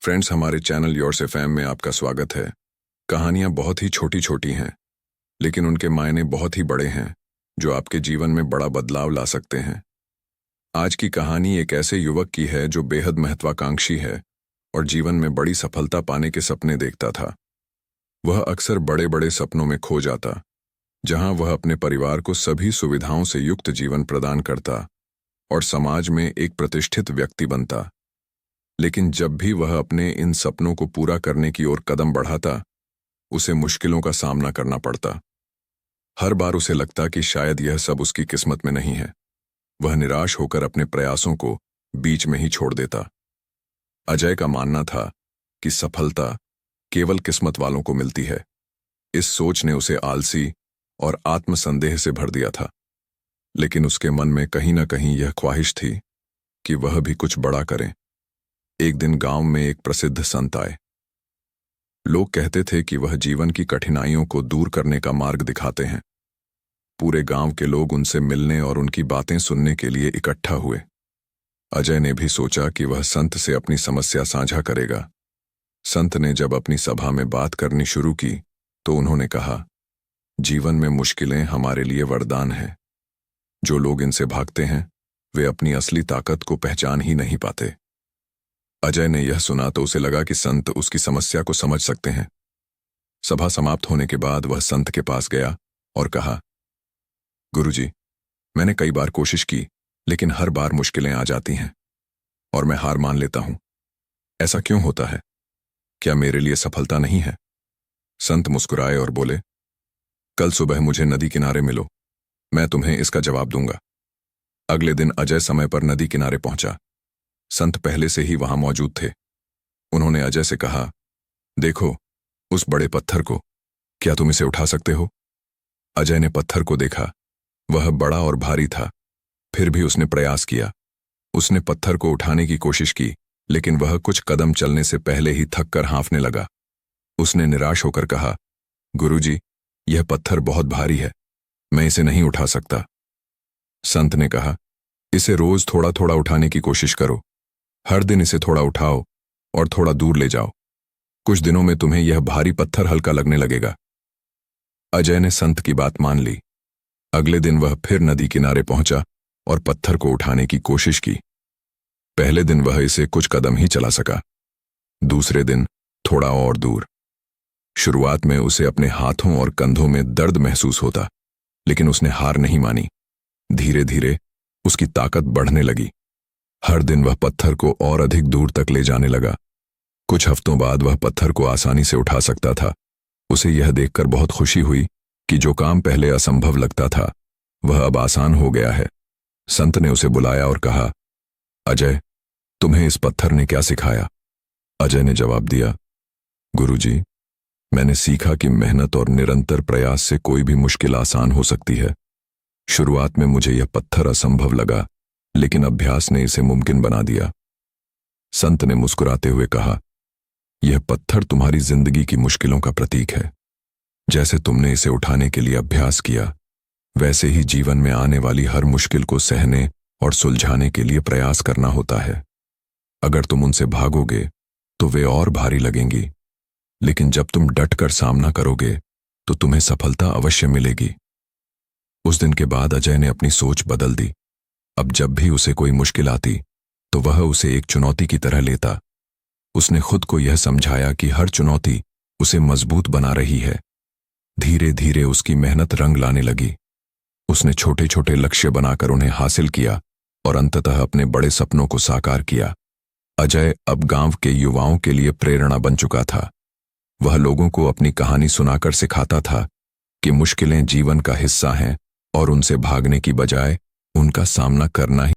Friends, हमारे channel yours FM में आपका स्वागत है। कहानियां बहुत ही छोटी छोटी हैं, लेकिन उनके मायने बहुत ही बड़े हैं, जो आपके जीवन में बड़ा बदलाव ला सकते हैं। आज की कहानी एक ऐसे युवक की है जो बेहद महत्वाकांक्षी है और जीवन में बड़ी सफलता पाने के सपने देखता था। वह अक्सर बड़े बड़े सपनों में खो जाता, जहां वह अपने परिवार को सभी सुविधाओं से युक्त जीवन प्रदान करता और समाज में एक प्रतिष्ठित व्यक्ति बनता। लेकिन जब भी वह अपने इन सपनों को पूरा करने की ओर कदम बढ़ाता, उसे मुश्किलों का सामना करना पड़ता। हर बार उसे लगता कि शायद यह सब उसकी किस्मत में नहीं है। वह निराश होकर अपने प्रयासों को बीच में ही छोड़ देता। अजय का मानना था कि सफलता केवल किस्मत वालों को मिलती है। इस सोच ने उसे आलसी और आत्मसंदेह से भर दिया था। लेकिन उसके मन में कहीं ना कहीं यह ख्वाहिश थी कि वह भी कुछ बड़ा करे। एक दिन गांव में एक प्रसिद्ध संत आए। लोग कहते थे कि वह जीवन की कठिनाइयों को दूर करने का मार्ग दिखाते हैं। पूरे गांव के लोग उनसे मिलने और उनकी बातें सुनने के लिए इकट्ठा हुए। अजय ने भी सोचा कि वह संत से अपनी समस्या साझा करेगा। संत ने जब अपनी सभा में बात करनी शुरू की तो उन्होंने कहा, जीवन में मुश्किलें हमारे लिए वरदान हैं। जो लोग इनसे भागते हैं वे अपनी असली ताकत को पहचान ही नहीं पाते। अजय ने यह सुना तो उसे लगा कि संत उसकी समस्या को समझ सकते हैं। सभा समाप्त होने के बाद वह संत के पास गया और कहा, गुरुजी, मैंने कई बार कोशिश की, लेकिन हर बार मुश्किलें आ जाती हैं और मैं हार मान लेता हूं। ऐसा क्यों होता है? क्या मेरे लिए सफलता नहीं है? संत मुस्कुराए और बोले, कल सुबह मुझे नदी किनारे मिलो, मैं तुम्हें इसका जवाब दूंगा। अगले दिन अजय समय पर नदी किनारे पहुंचा। संत पहले से ही वहां मौजूद थे। उन्होंने अजय से कहा, देखो उस बड़े पत्थर को, क्या तुम इसे उठा सकते हो? अजय ने पत्थर को देखा। वह बड़ा और भारी था, फिर भी उसने प्रयास किया। उसने पत्थर को उठाने की कोशिश की, लेकिन वह कुछ कदम चलने से पहले ही थक कर हाँफने लगा। उसने निराश होकर कहा, गुरुजी, यह पत्थर बहुत भारी है, मैं इसे नहीं उठा सकता। संत ने कहा, इसे रोज थोड़ा थोड़ा उठाने की कोशिश करो। हर दिन इसे थोड़ा उठाओ और थोड़ा दूर ले जाओ। कुछ दिनों में तुम्हें यह भारी पत्थर हल्का लगने लगेगा। अजय ने संत की बात मान ली। अगले दिन वह फिर नदी किनारे पहुंचा और पत्थर को उठाने की कोशिश की। पहले दिन वह इसे कुछ कदम ही चला सका, दूसरे दिन थोड़ा और दूर। शुरुआत में उसे अपने हाथों और कंधों में दर्द महसूस होता, लेकिन उसने हार नहीं मानी। धीरे धीरे उसकी ताकत बढ़ने लगी। हर दिन वह पत्थर को और अधिक दूर तक ले जाने लगा। कुछ हफ्तों बाद वह पत्थर को आसानी से उठा सकता था। उसे यह देखकर बहुत खुशी हुई कि जो काम पहले असंभव लगता था वह अब आसान हो गया है। संत ने उसे बुलाया और कहा, अजय, तुम्हें इस पत्थर ने क्या सिखाया? अजय ने जवाब दिया, गुरुजी, मैंने सीखा कि मेहनत और निरंतर प्रयास से कोई भी मुश्किल आसान हो सकती है। शुरुआत में मुझे यह पत्थर असंभव लगा, लेकिन अभ्यास ने इसे मुमकिन बना दिया। संत ने मुस्कुराते हुए कहा, यह पत्थर तुम्हारी जिंदगी की मुश्किलों का प्रतीक है। जैसे तुमने इसे उठाने के लिए अभ्यास किया, वैसे ही जीवन में आने वाली हर मुश्किल को सहने और सुलझाने के लिए प्रयास करना होता है। अगर तुम उनसे भागोगे तो वे और भारी लगेंगी, लेकिन जब तुम डटकर सामना करोगे तो तुम्हें सफलता अवश्य मिलेगी। उस दिन के बाद अजय ने अपनी सोच बदल दी। अब जब भी उसे कोई मुश्किल आती तो वह उसे एक चुनौती की तरह लेता। उसने खुद को यह समझाया कि हर चुनौती उसे मजबूत बना रही है। धीरे धीरे उसकी मेहनत रंग लाने लगी। उसने छोटे छोटे लक्ष्य बनाकर उन्हें हासिल किया और अंततः अपने बड़े सपनों को साकार किया। अजय अब गांव के युवाओं के लिए प्रेरणा बन चुका था। वह लोगों को अपनी कहानी सुनाकर सिखाता था कि मुश्किलें जीवन का हिस्सा हैं और उनसे भागने की बजाय उनका सामना करना ही